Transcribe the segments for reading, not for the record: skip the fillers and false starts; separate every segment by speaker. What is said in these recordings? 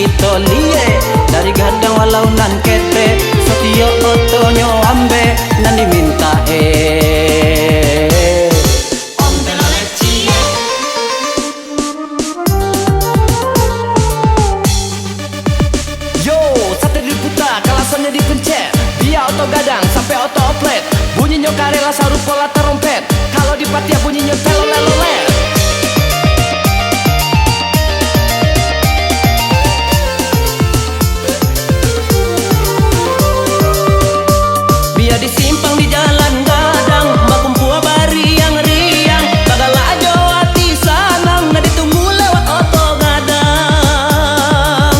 Speaker 1: kita liye dari gadang walau nan kete setio otonyo ambe nan diminta
Speaker 2: Om telolet cie.
Speaker 1: Yo, sate diputar, kalasannya dipencet biar oto gadang sampai oto oplet. Bunyinya karela sarupola terompet. Kalau di patia bunyinya telolet-lolet. Biar disimpang di jalan gadang, bakumpua bari yang riang. Bagala ajo hati sanang, nggak ditunggu lewat oto gadang.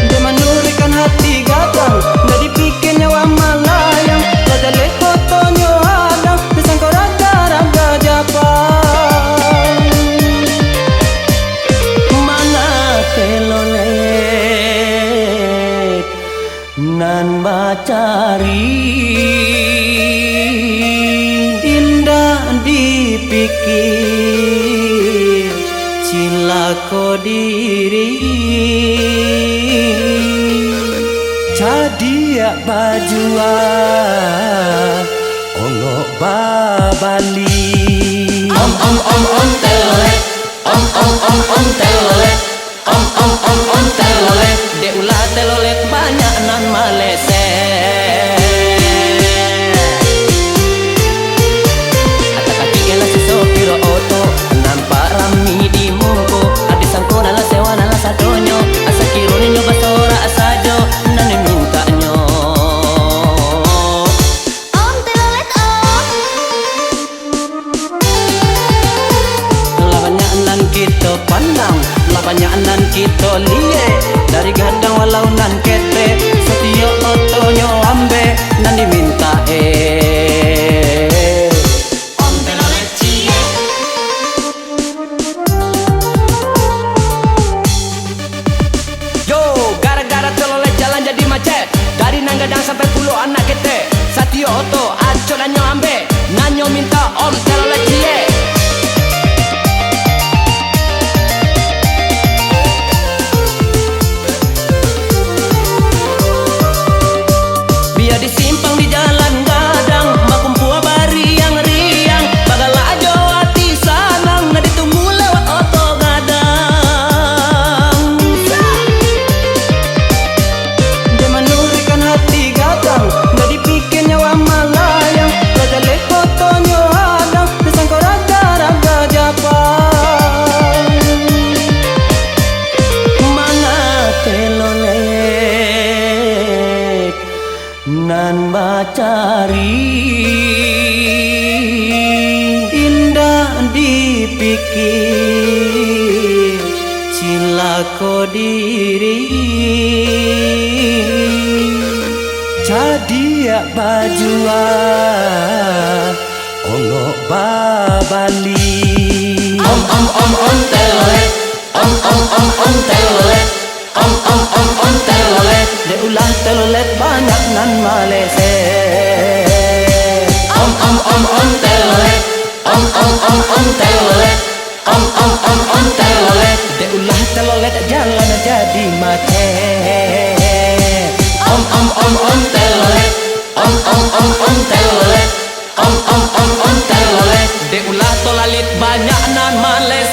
Speaker 1: Dia menurikan hati gadang, nggak dipikir nyawa malayang. Raja leh fotonya hadang, disangka raga-raga Japang. Mana telolet nan bacari indah dipikir cilako diri jadi bajua ongok babali.
Speaker 2: Om telolet. Om telolet. Om telolet.
Speaker 1: De ulah telolet banyak nan malese. Ata kaki elah sesopiro oto nampak rami di mungko. Adi sangko nala sewa nala sadonyo asa kirone nyoba sora asajo nan mintanyo.
Speaker 2: Om telolet om.
Speaker 1: Labannya nan kita pandang, labannya nan kita liye dari gadang walau nan kete setio otonyo ambe nan diminta
Speaker 2: Om telolet cie.
Speaker 1: Yo, gara-gara telolet jalan jadi macet dari nang gadang sampai pulau anak kete satio oto aco nanyo ambe nanyo minta om telolet cie. Biar disimpang di jalan gadang, bakumpua bari yang riang. Bagala ajo hati sanang, nggak ditunggu lewat oto gadang. Dia menurikan hati gadang, nggak dipikir nyawa malayang. Raja leh fotonya hadang, disangka raga-raga Japang. Mana telolet nan bacari indah dipikir cilako diri jadi bajua ongok babali.
Speaker 2: Om telolet. Om telolet. Om telolet.
Speaker 1: De ulah telolet banyak nan malese.
Speaker 2: Om telolet. Om telolet. Om telolet.
Speaker 1: De ulah telolet jalan jadi macet.
Speaker 2: Om telolet. Om telolet. Om telolet.
Speaker 1: De ulah tolalit banyak nan males.